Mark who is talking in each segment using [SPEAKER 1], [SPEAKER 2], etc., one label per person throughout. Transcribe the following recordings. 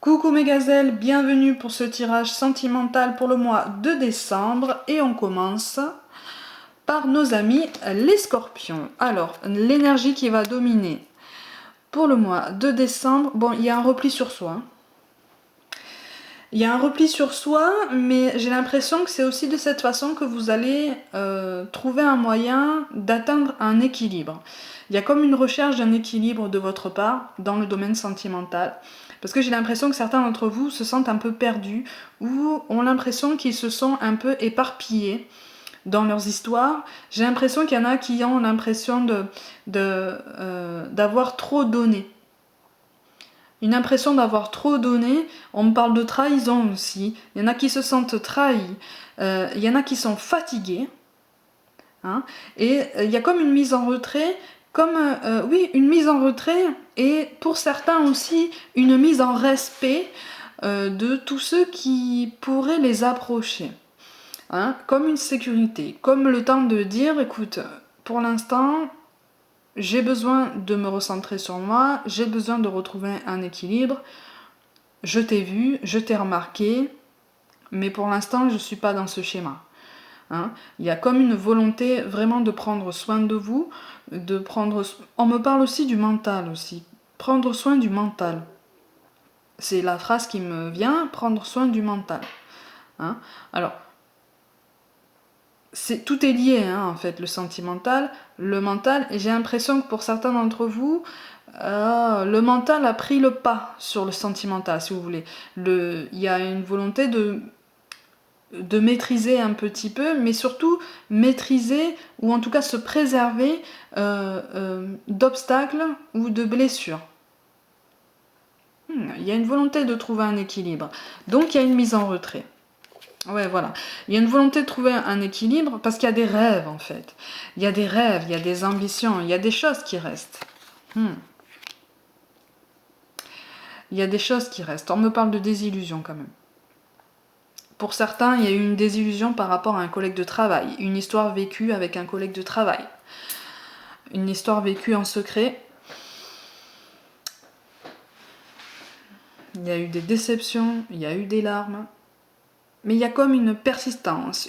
[SPEAKER 1] Coucou mes gazelles, bienvenue pour ce tirage sentimental pour le mois de décembre et on commence par nos amis les scorpions. Alors, l'énergie qui va dominer pour le mois de décembre, bon, il y a un repli sur soi. Il y a un repli sur soi, mais j'ai l'impression que c'est aussi de cette façon que vous allez trouver un moyen d'atteindre un équilibre. Il y a comme une recherche d'un équilibre de votre part dans le domaine sentimental. Parce que j'ai l'impression que certains d'entre vous se sentent un peu perdus ou ont l'impression qu'ils se sont un peu éparpillés dans leurs histoires. J'ai l'impression qu'il y en a qui ont l'impression d'avoir trop donné. Une impression d'avoir trop donné. On me parle de trahison aussi. Il y en a qui se sentent trahis. Il y en a qui sont fatigués. Hein, et il y a comme une mise en retrait, oui, une mise en retrait, et pour certains aussi une mise en respect de tous ceux qui pourraient les approcher. Hein, comme une sécurité, comme le temps de dire, écoute, pour l'instant, j'ai besoin de me recentrer sur moi, j'ai besoin de retrouver un équilibre, je t'ai vu, je t'ai remarqué, mais pour l'instant, je ne suis pas dans ce schéma. Hein. Il y a comme une volonté vraiment de prendre soin de vous, on me parle aussi du mental aussi. Prendre soin du mental. C'est la phrase qui me vient, prendre soin du mental. Hein. Alors, tout est lié, hein, en fait, le sentimental, le mental, et j'ai l'impression que pour certains d'entre vous, le mental a pris le pas sur le sentimental, si vous voulez. Il y a une volonté de maîtriser un petit peu, mais surtout maîtriser, ou en tout cas se préserver d'obstacles ou de blessures. Il y a une volonté de trouver un équilibre. Donc il y a une mise en retrait. Ouais, voilà. Il y a une volonté de trouver un équilibre parce qu'il y a des rêves, en fait. Il y a des rêves, il y a des ambitions, il y a des choses qui restent. Il y a des choses qui restent. On me parle de désillusion quand même. Pour certains, il y a eu une désillusion par rapport à un collègue de travail, une histoire vécue avec un collègue de travail, une histoire vécue en secret. Il y a eu des déceptions, il y a eu des larmes, mais il y a comme une persistance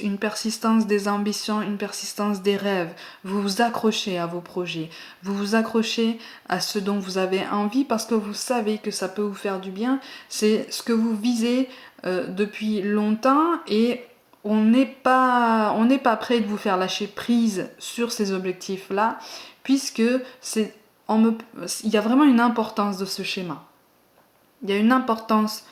[SPEAKER 1] des ambitions, une persistance des rêves. Vous vous accrochez à vos projets, vous vous accrochez à ce dont vous avez envie parce que vous savez que ça peut vous faire du bien. C'est ce que vous visez depuis longtemps et on n'est pas prêt de vous faire lâcher prise sur ces objectifs-là puisque il y a vraiment une importance de ce schéma. Il y a une importance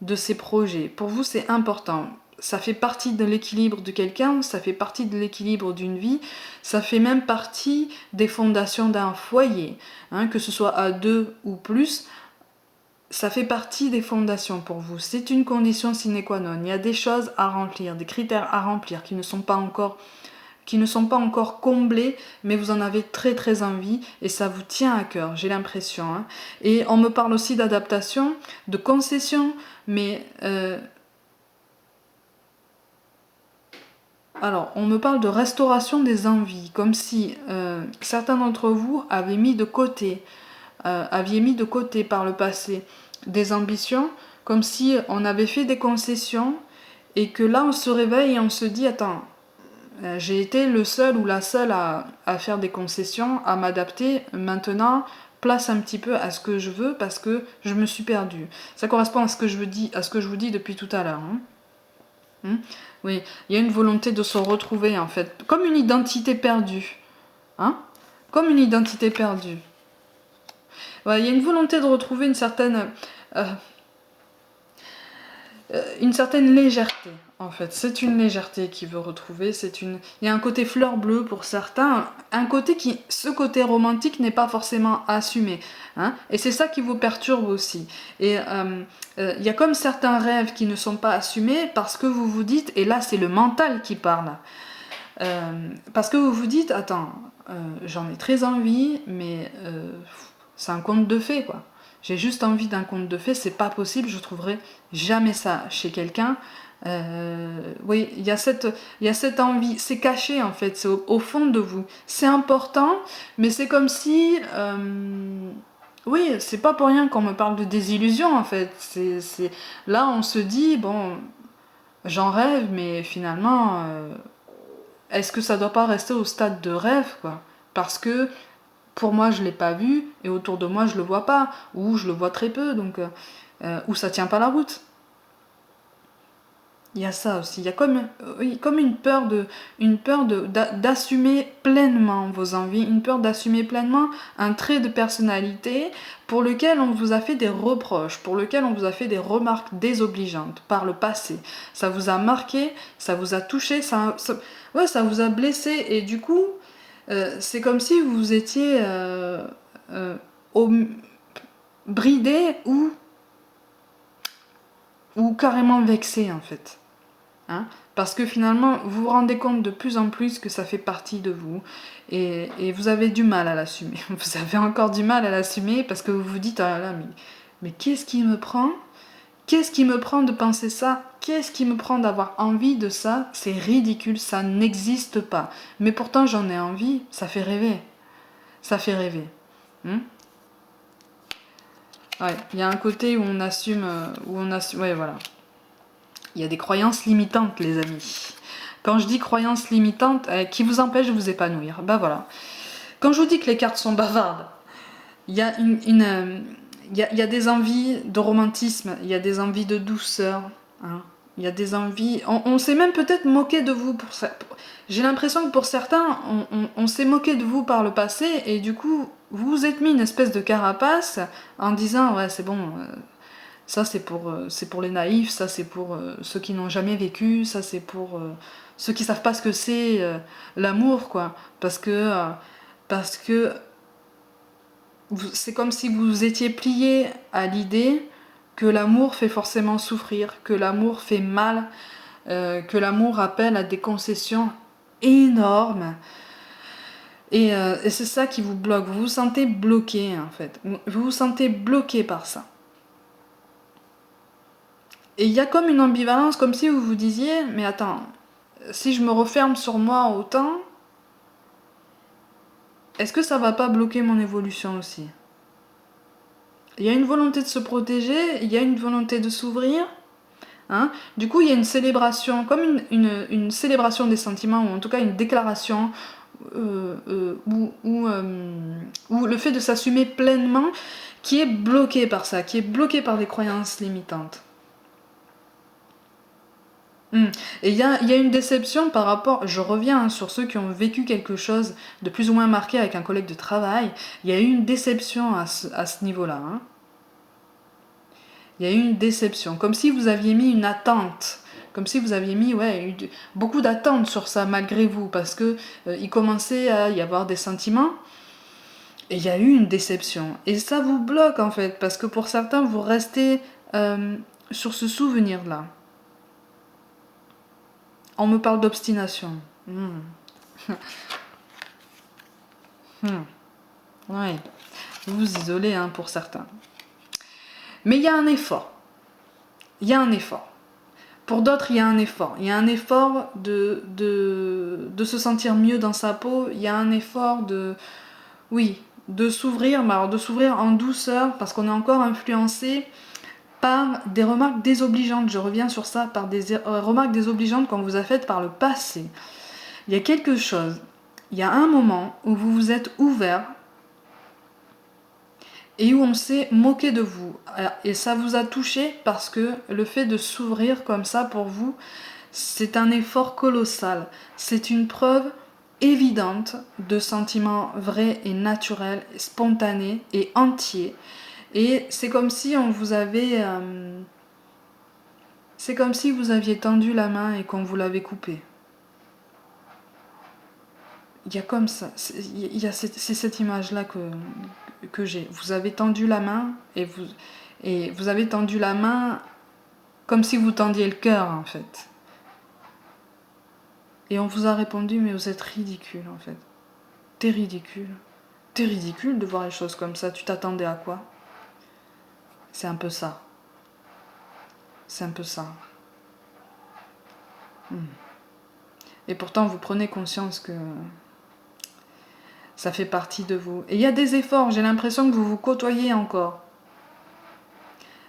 [SPEAKER 1] de ces projets. Pour vous, c'est important. Ça fait partie de l'équilibre de quelqu'un, ça fait partie de l'équilibre d'une vie, ça fait même partie des fondations d'un foyer, hein, que ce soit à 2 ou plus, ça fait partie des fondations pour vous. C'est une condition sine qua non. Il y a des choses à remplir, des critères à remplir qui ne sont pas encore comblés, mais vous en avez très très envie et ça vous tient à cœur, j'ai l'impression. Hein. Et on me parle aussi d'adaptation, de concession, mais alors on me parle de restauration des envies, comme si certains d'entre vous aviez mis de côté par le passé des ambitions, comme si on avait fait des concessions et que là on se réveille et on se dit attends, j'ai été le seul ou la seule à faire des concessions, à m'adapter. Maintenant, place un petit peu à ce que je veux parce que je me suis perdue. Ça correspond à ce que je vous dis depuis tout à l'heure. Oui, il y a une volonté de se retrouver en fait, comme une identité perdue. Hein, comme une identité perdue. Ouais, il y a une volonté de retrouver une certaine légèreté, en fait. C'est une légèreté qu'il veut retrouver. Il y a un côté fleur bleue pour certains, ce côté romantique n'est pas forcément assumé. Hein, et c'est ça qui vous perturbe aussi. Et il y a comme certains rêves qui ne sont pas assumés parce que vous vous dites, et là c'est le mental qui parle, parce que vous vous dites, attends, j'en ai très envie, mais c'est un conte de fées, quoi. J'ai juste envie d'un conte de fées, c'est pas possible, je trouverai jamais ça chez quelqu'un. Oui, il y a cette envie, c'est caché en fait, c'est au fond de vous. C'est important, mais c'est comme si Oui, c'est pas pour rien qu'on me parle de désillusion en fait. Là, on se dit, bon, j'en rêve, mais finalement, est-ce que ça doit pas rester au stade de rêve, quoi? Parce que pour moi, je l'ai pas vu, et autour de moi, je le vois pas, ou je le vois très peu, donc, ou ça tient pas la route. Il y a ça aussi. Il y a comme, oui, comme une peur d'assumer pleinement vos envies, une peur d'assumer pleinement un trait de personnalité pour lequel on vous a fait des reproches, pour lequel on vous a fait des remarques désobligeantes par le passé. Ça vous a marqué, ça vous a touché, ouais, ça vous a blessé, et du coup, c'est comme si vous étiez euh, au- bridé ou carrément vexé en fait. Hein, parce que finalement, vous vous rendez compte de plus en plus que ça fait partie de vous et vous avez du mal à l'assumer. Vous avez encore du mal à l'assumer parce que vous vous dites, ah là là, mais qu'est-ce qui me prend? Qu'est-ce qui me prend de penser ça? Qu'est-ce qui me prend d'avoir envie de ça? C'est ridicule, ça n'existe pas. Mais pourtant, j'en ai envie, ça fait rêver. Ça fait rêver. Hmm, ouais, il y a un côté où on assume, ouais, voilà. Il y a des croyances limitantes, les amis. Quand je dis croyances limitantes, qui vous empêchent de vous épanouir, bah voilà. Quand je vous dis que les cartes sont bavardes, il y a il y a des envies de romantisme, il y a des envies de douceur, hein. Il y a des envies. On s'est même peut-être moqué de vous pour ça. J'ai l'impression que pour certains, on s'est moqué de vous par le passé et du coup, vous vous êtes mis une espèce de carapace en disant ouais c'est bon, ça c'est pour les naïfs, ça c'est pour ceux qui n'ont jamais vécu, ça c'est pour ceux qui savent pas ce que c'est l'amour quoi. Parce que c'est comme si vous étiez plié à l'idée que l'amour fait forcément souffrir, que l'amour fait mal, que l'amour appelle à des concessions énormes. Et c'est ça qui vous bloque. Vous vous sentez bloqué en fait. Vous vous sentez bloqué par ça. Et il y a comme une ambivalence, comme si vous vous disiez, mais attends, si je me referme sur moi autant, est-ce que ça va pas bloquer mon évolution aussi? Il y a une volonté de se protéger, il y a une volonté de s'ouvrir. Hein, du coup, il y a une célébration, comme une célébration des sentiments, ou en tout cas une déclaration, où le fait de s'assumer pleinement, qui est bloqué par ça, qui est bloqué par des croyances limitantes. Et il y a une déception par rapport, je reviens sur ceux qui ont vécu quelque chose de plus ou moins marqué avec un collègue de travail, il y a eu une déception à ce niveau-là. Hein. Il y a eu une déception, comme si vous aviez mis une attente, comme si vous aviez mis ouais, beaucoup d'attentes sur ça malgré vous, parce que il commençait à y avoir des sentiments, et il y a eu une déception. Et ça vous bloque en fait, parce que pour certains, vous restez sur ce souvenir-là. On me parle d'obstination. Ouais, vous vous isolez hein, pour certains. Mais il y a un effort. Il y a un effort. Pour d'autres, il y a un effort. Il y a un effort de se sentir mieux dans sa peau. Il y a un effort de... Oui, de s'ouvrir, mais alors de s'ouvrir en douceur, parce qu'on est encore influencé par des remarques désobligeantes. Je reviens sur ça, par des remarques désobligeantes qu'on vous a faites par le passé. Il y a quelque chose. Il y a un moment où vous vous êtes ouvert et où on s'est moqué de vous. Et ça vous a touché parce que le fait de s'ouvrir comme ça pour vous, c'est un effort colossal. C'est une preuve évidente de sentiments vrais et naturels, spontanés et entiers. Et c'est comme si on vous avait... c'est comme si vous aviez tendu la main et qu'on vous l'avait coupée. Il y a comme ça, c'est cette image-là que j'ai. Vous avez tendu la main et vous avez tendu la main comme si vous tendiez le cœur en fait. Et on vous a répondu mais vous êtes ridicule en fait. T'es ridicule. T'es ridicule de voir les choses comme ça. Tu t'attendais à quoi? C'est un peu ça. C'est un peu ça. Et pourtant vous prenez conscience que Ça fait partie de vous. Et il y a des efforts, j'ai l'impression que vous vous côtoyez encore.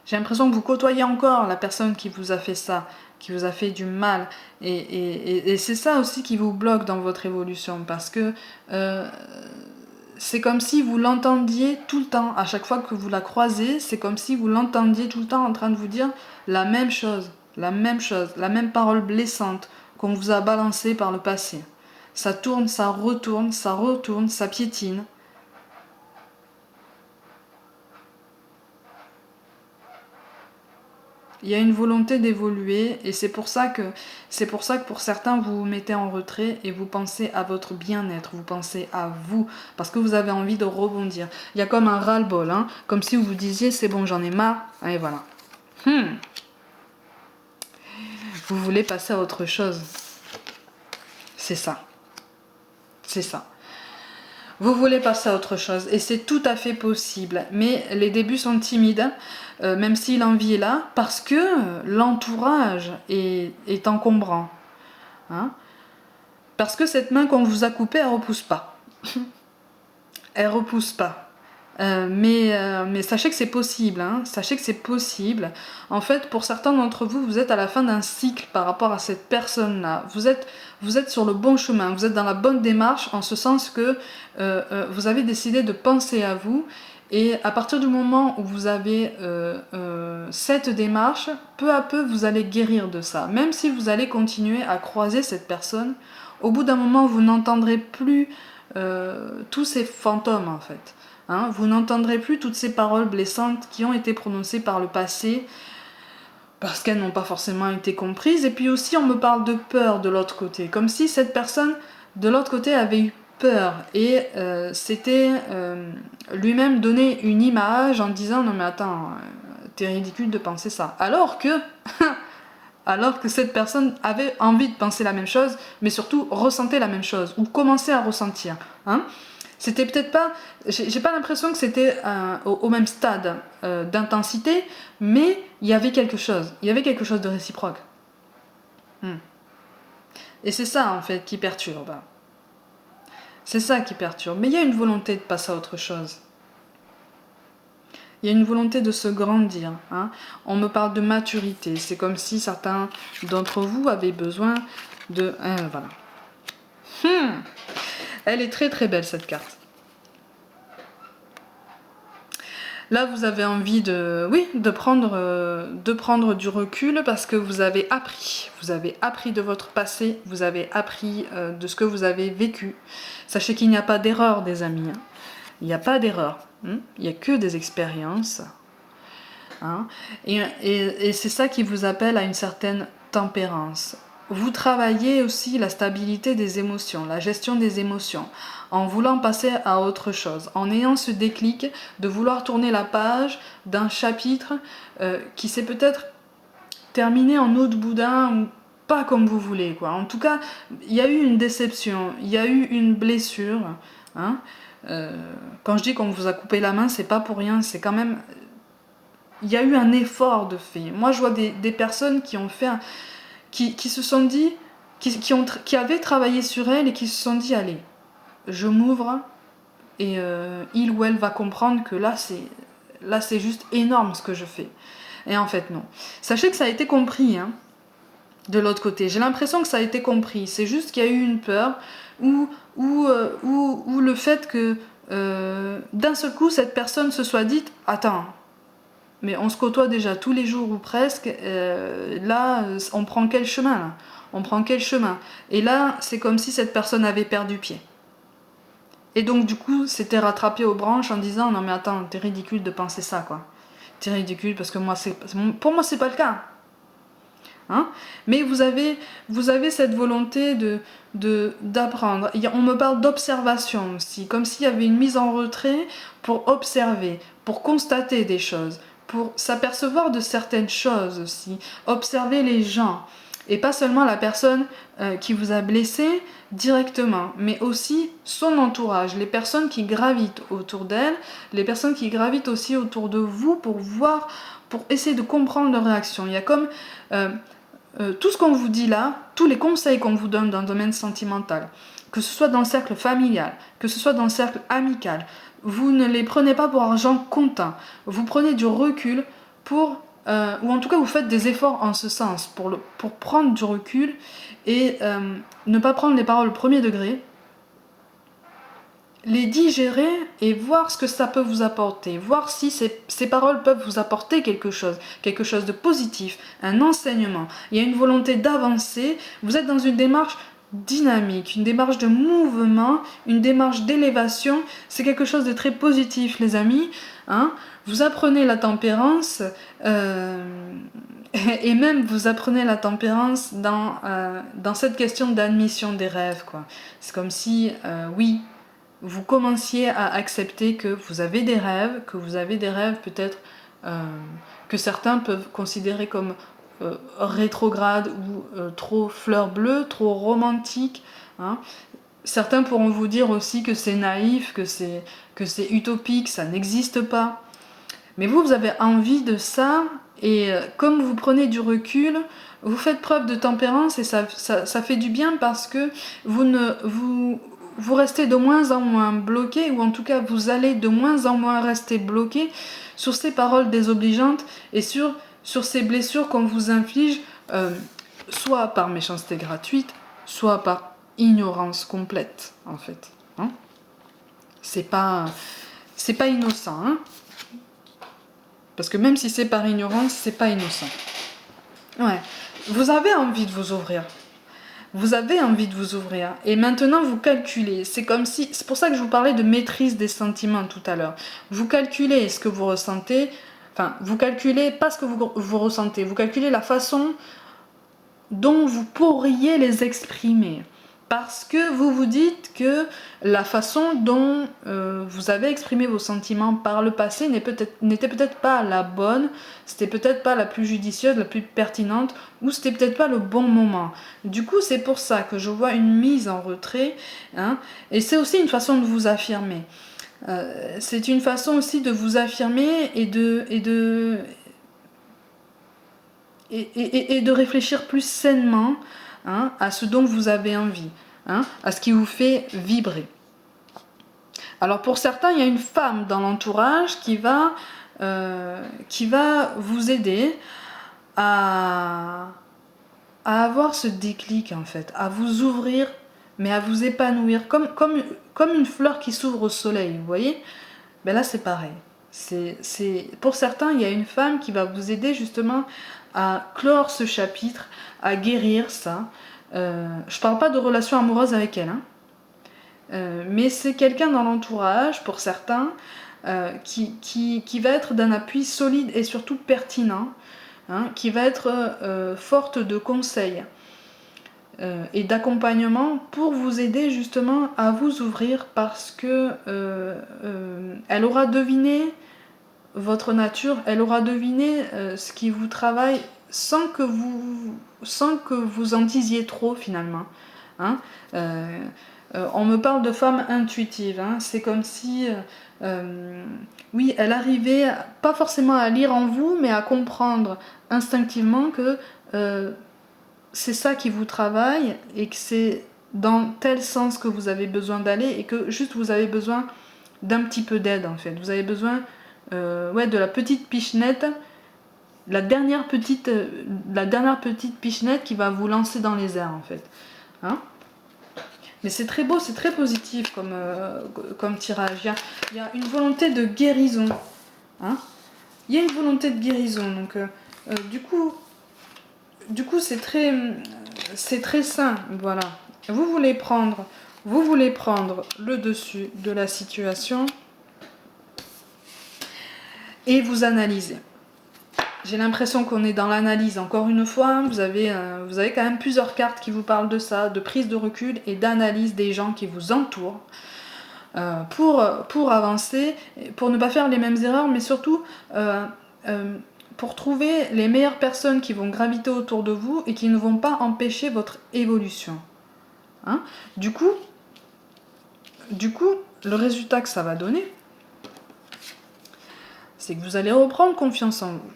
[SPEAKER 1] J'ai l'impression que vous côtoyez encore la personne qui vous a fait ça, qui vous a fait du mal. Et c'est ça aussi qui vous bloque dans votre évolution, parce que c'est comme si vous l'entendiez tout le temps. À chaque fois que vous la croisez, c'est comme si vous l'entendiez tout le temps en train de vous dire la même chose, la même parole blessante qu'on vous a balancée par le passé. Ça tourne, ça retourne, ça piétine. Il y a une volonté d'évoluer et c'est pour ça que pour certains vous vous mettez en retrait et vous pensez à votre bien-être, vous pensez à vous parce que vous avez envie de rebondir. Il y a comme un ras-le-bol, hein, comme si vous vous disiez c'est bon, j'en ai marre, et voilà. Vous voulez passer à autre chose. C'est ça. C'est ça. Vous voulez passer à autre chose et c'est tout à fait possible. Mais les débuts sont timides, même si l'envie est là, parce que l'entourage est encombrant. Hein, parce que cette main qu'on vous a coupée, elle repousse pas. Elle repousse pas. Mais sachez que c'est possible, hein. Sachez que c'est possible. En fait, pour certains d'entre vous, vous êtes à la fin d'un cycle par rapport à cette personne-là. Vous êtes sur le bon chemin, vous êtes dans la bonne démarche, en ce sens que vous avez décidé de penser à vous. Et à partir du moment où vous avez cette démarche, peu à peu, vous allez guérir de ça. Même si vous allez continuer à croiser cette personne, au bout d'un moment, vous n'entendrez plus tous ces fantômes, en fait. Hein, vous n'entendrez plus toutes ces paroles blessantes qui ont été prononcées par le passé parce qu'elles n'ont pas forcément été comprises. Et puis aussi, on me parle de peur de l'autre côté, comme si cette personne de l'autre côté avait eu peur et s'était lui-même donné une image en disant non mais attends, t'es ridicule de penser ça. Alors que cette personne avait envie de penser la même chose, mais surtout ressentait la même chose, ou commençait à ressentir. Hein. C'était peut-être pas, j'ai pas l'impression que c'était au même stade d'intensité, mais il y avait quelque chose de réciproque. Et c'est ça en fait qui perturbe. C'est ça qui perturbe. Mais il y a une volonté de passer à autre chose. Il y a une volonté de se grandir. Hein. On me parle de maturité. C'est comme si certains d'entre vous avaient besoin de... voilà. Elle est très très belle cette carte. Là, vous avez envie de, oui, de prendre du recul parce que vous avez appris. Vous avez appris de votre passé, vous avez appris de ce que vous avez vécu. Sachez qu'il n'y a pas d'erreur, des amis. Hein. Il n'y a pas d'erreur. Il n'y a que des expériences. Hein. Et c'est ça qui vous appelle à une certaine tempérance. Vous travaillez aussi la stabilité des émotions, la gestion des émotions, en voulant passer à autre chose, en ayant ce déclic de vouloir tourner la page d'un chapitre qui s'est peut-être terminé en eau de boudin ou pas comme vous voulez, quoi. En tout cas, il y a eu une déception, il y a eu une blessure. Hein. Quand je dis qu'on vous a coupé la main, c'est pas pour rien, c'est quand même... Il y a eu un effort de fait. Moi, je vois des personnes qui ont fait... Qui se sont dit, qui avaient travaillé sur elles et qui se sont dit, allez, je m'ouvre et il ou elle va comprendre que là c'est juste énorme ce que je fais. Et en fait non. Sachez que ça a été compris hein, de l'autre côté. J'ai l'impression que ça a été compris. C'est juste qu'il y a eu une peur ou le fait que d'un seul coup cette personne se soit dite, attends, mais on se côtoie déjà tous les jours ou presque, là, on prend quel chemin là? On prend quel chemin? Et là, c'est comme si cette personne avait perdu pied. Et donc du coup, c'était rattrapé aux branches en disant, non mais attends, t'es ridicule de penser ça, quoi. T'es ridicule parce que pour moi, c'est pas le cas. Hein? Mais vous avez cette volonté d'apprendre. On me parle d'observation aussi, comme s'il y avait une mise en retrait pour observer, pour constater des choses, pour s'apercevoir de certaines choses aussi, observer les gens, et pas seulement la personne qui vous a blessé directement, mais aussi son entourage, les personnes qui gravitent autour d'elle, les personnes qui gravitent aussi autour de vous pour voir, pour essayer de comprendre leur réaction. Il y a comme tout ce qu'on vous dit là, tous les conseils qu'on vous donne dans le domaine sentimental, que ce soit dans le cercle familial, que ce soit dans le cercle amical, vous ne les prenez pas pour argent comptant. Vous prenez du recul pour, ou en tout cas vous faites des efforts en ce sens, pour prendre du recul et ne pas prendre les paroles au premier degré, les digérer et voir ce que ça peut vous apporter, voir si ces paroles peuvent vous apporter quelque chose de positif, un enseignement. Il y a une volonté d'avancer, vous êtes dans une démarche dynamique, une démarche de mouvement, une démarche d'élévation, c'est quelque chose de très positif les amis, hein. Vous apprenez la tempérance, et même vous apprenez la tempérance dans cette question d'admission des rêves, quoi. C'est comme si, oui, vous commenciez à accepter que vous avez des rêves, peut-être que certains peuvent considérer comme rétrogrades ou trop fleurs bleues, trop romantiques, hein. Certains pourront vous dire aussi que c'est naïf, que c'est utopique, ça n'existe pas. Mais vous avez envie de ça, et comme vous prenez du recul, vous faites preuve de tempérance, et ça fait du bien parce que vous restez de moins en moins bloqué, ou en tout cas vous allez de moins en moins rester bloqué sur ces paroles désobligeantes et sur ces blessures qu'on vous inflige, soit par méchanceté gratuite, soit par ignorance complète, en fait. Hein, c'est pas innocent, hein, parce que même si c'est par ignorance, c'est pas innocent. Ouais, vous avez envie de vous ouvrir. Vous avez envie de vous ouvrir. Et maintenant, vous calculez. C'est comme si... C'est pour ça que je vous parlais de maîtrise des sentiments tout à l'heure. Vous calculez ce que vous ressentez. Enfin, vous calculez pas ce que vous ressentez. Vous calculez la façon dont vous pourriez les exprimer. Parce que vous vous dites que la façon dont vous avez exprimé vos sentiments par le passé n'était peut-être pas la bonne, c'était peut-être pas la plus judicieuse, la plus pertinente, ou c'était peut-être pas le bon moment. Du coup, c'est pour ça que je vois une mise en retrait, hein, et c'est aussi une façon de vous affirmer. C'est une façon aussi de vous affirmer et de réfléchir plus sainement, hein, à ce dont vous avez envie, hein, à ce qui vous fait vibrer. Alors pour certains, il y a une femme dans l'entourage qui va vous aider à avoir ce déclic, en fait, à vous ouvrir, mais à vous épanouir, comme une fleur qui s'ouvre au soleil, vous voyez. Ben là c'est pareil. Pour certains, il y a une femme qui va vous aider justement à clore ce chapitre, à guérir ça. Je parle pas de relation amoureuse avec elle, hein. Mais c'est quelqu'un dans l'entourage, pour certains, qui va être d'un appui solide et surtout pertinent, hein, qui va être forte de conseils et d'accompagnement pour vous aider justement à vous ouvrir, parce que elle aura deviné votre nature, elle aura deviné ce qui vous travaille sans que vous en disiez trop finalement, hein. On me parle de femme intuitive, hein. C'est comme si oui, elle arrivait pas forcément à lire en vous, mais à comprendre instinctivement que c'est ça qui vous travaille et que c'est dans tel sens que vous avez besoin d'aller, et que juste vous avez besoin d'un petit peu d'aide, en fait. Vous avez besoin de la petite pichenette, la dernière petite pichenette qui va vous lancer dans les airs, en fait, hein. Mais c'est très beau, c'est très positif comme tirage. Il y a une volonté de guérison, hein. Il y a une volonté de guérison, donc du coup c'est très sain, voilà. Vous voulez prendre le dessus de la situation et vous analyser. J'ai l'impression qu'on est dans l'analyse, encore une fois. Vous avez quand même plusieurs cartes qui vous parlent de ça, de prise de recul et d'analyse des gens qui vous entourent, pour avancer, pour ne pas faire les mêmes erreurs, mais surtout pour trouver les meilleures personnes qui vont graviter autour de vous et qui ne vont pas empêcher votre évolution, hein. Du coup, le résultat que ça va donner, c'est que vous allez reprendre confiance en vous.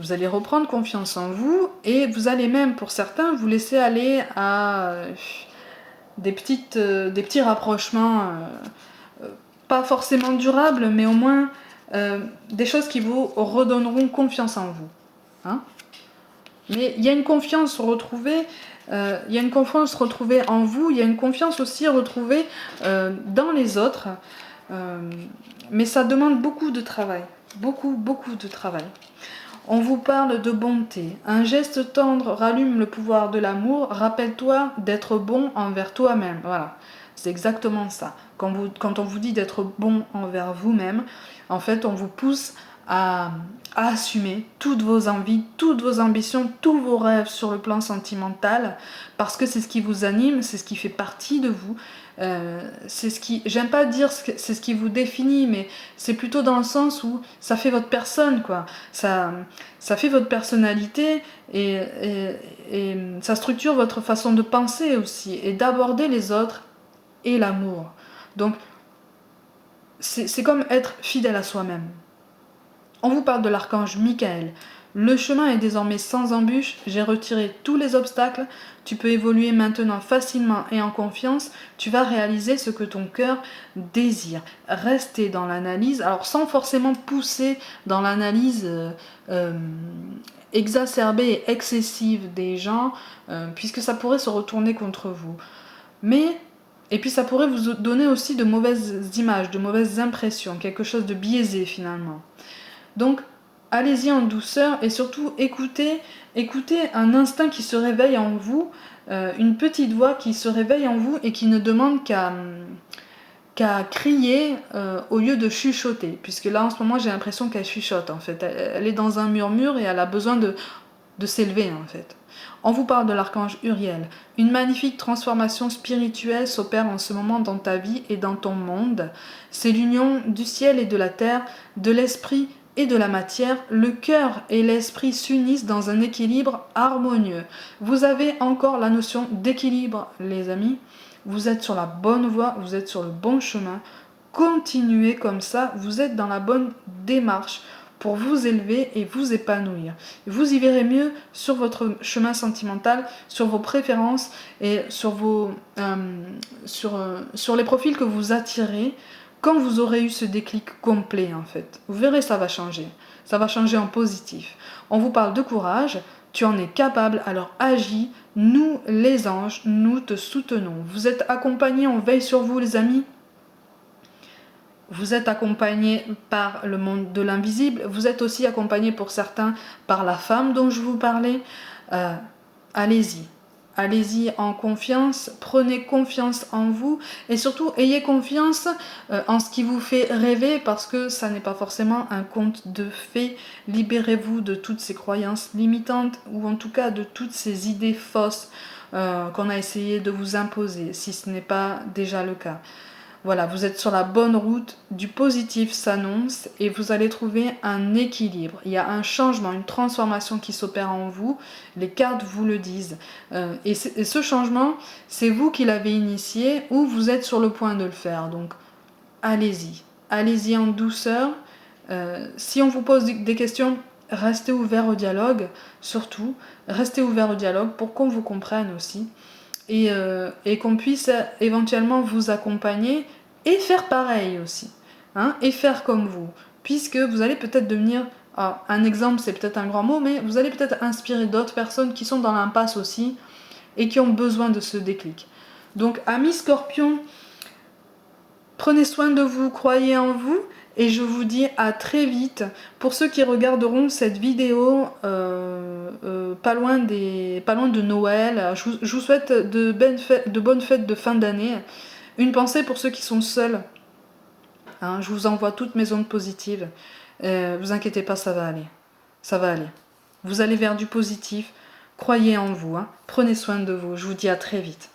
[SPEAKER 1] Vous allez reprendre confiance en vous et vous allez même, pour certains, vous laisser aller à des petits rapprochements, pas forcément durables, mais au moins des choses qui vous redonneront confiance en vous. Hein? Mais il y a une confiance retrouvée, il y a une confiance retrouvée en vous, il y a une confiance aussi retrouvée dans les autres, mais ça demande beaucoup de travail, beaucoup de travail. On vous parle de bonté. Un geste tendre rallume le pouvoir de l'amour. Rappelle-toi d'être bon envers toi-même. Voilà, c'est exactement ça. Quand on vous dit d'être bon envers vous-même, en fait, on vous pousse à assumer toutes vos envies, toutes vos ambitions, tous vos rêves sur le plan sentimental, parce que c'est ce qui vous anime, c'est ce qui fait partie de vous. C'est ce qui, j'aime pas dire c'est ce qui vous définit, mais c'est plutôt dans le sens où ça fait votre personne, quoi. Ça fait votre personnalité et ça structure votre façon de penser aussi et d'aborder les autres et l'amour. Donc, c'est comme être fidèle à soi-même. On vous parle de l'archange Michael. Le chemin est désormais sans embûches, j'ai retiré tous les obstacles, tu peux évoluer maintenant facilement et en confiance, tu vas réaliser ce que ton cœur désire. Restez dans l'analyse, alors sans forcément pousser dans l'analyse exacerbée et excessive des gens, puisque ça pourrait se retourner contre vous. Et puis ça pourrait vous donner aussi de mauvaises images, de mauvaises impressions, quelque chose de biaisé finalement. Donc, allez-y en douceur et surtout écoutez un instinct qui se réveille en vous, une petite voix qui se réveille en vous et qui ne demande qu'à crier au lieu de chuchoter. Puisque là, en ce moment, j'ai l'impression qu'elle chuchote, en fait. Elle est dans un murmure et elle a besoin de s'élever, en fait. On vous parle de l'archange Uriel. Une magnifique transformation spirituelle s'opère en ce moment dans ta vie et dans ton monde. C'est l'union du ciel et de la terre, de l'esprit et de la matière, le cœur et l'esprit s'unissent dans un équilibre harmonieux. Vous avez encore la notion d'équilibre, les amis. Vous êtes sur la bonne voie, vous êtes sur le bon chemin. Continuez comme ça, vous êtes dans la bonne démarche pour vous élever et vous épanouir. Vous y verrez mieux sur votre chemin sentimental, sur vos préférences et sur les profils que vous attirez. Quand vous aurez eu ce déclic complet, en fait, vous verrez, ça va changer. Ça va changer en positif. On vous parle de courage, tu en es capable, alors agis. Nous, les anges, nous te soutenons. Vous êtes accompagnés, on veille sur vous, les amis. Vous êtes accompagnés par le monde de l'invisible. Vous êtes aussi accompagnés pour certains par la femme dont je vous parlais. Allez-y. Allez-y en confiance, prenez confiance en vous et surtout ayez confiance en ce qui vous fait rêver parce que ça n'est pas forcément un conte de fées. Libérez-vous de toutes ces croyances limitantes ou en tout cas de toutes ces idées fausses qu'on a essayé de vous imposer si ce n'est pas déjà le cas. Voilà, vous êtes sur la bonne route, du positif s'annonce et vous allez trouver un équilibre. Il y a un changement, une transformation qui s'opère en vous, les cartes vous le disent. Et ce changement, c'est vous qui l'avez initié ou vous êtes sur le point de le faire. Donc, allez-y. Allez-y en douceur. Si on vous pose des questions, restez ouvert au dialogue, surtout. Restez ouvert au dialogue pour qu'on vous comprenne aussi. Et qu'on puisse éventuellement vous accompagner et faire pareil aussi, hein, et faire comme vous, puisque vous allez peut-être devenir, un exemple c'est peut-être un grand mot, mais vous allez peut-être inspirer d'autres personnes qui sont dans l'impasse aussi et qui ont besoin de ce déclic. Donc amis Scorpions, prenez soin de vous, croyez en vous, et je vous dis à très vite. Pour ceux qui regarderont cette vidéo pas loin de Noël, je vous souhaite de bonnes fêtes de fin d'année. Une pensée pour ceux qui sont seuls. Hein, je vous envoie toutes mes ondes positives. Vous inquiétez pas, ça va aller. Ça va aller. Vous allez vers du positif. Croyez en vous. Hein. Prenez soin de vous. Je vous dis à très vite.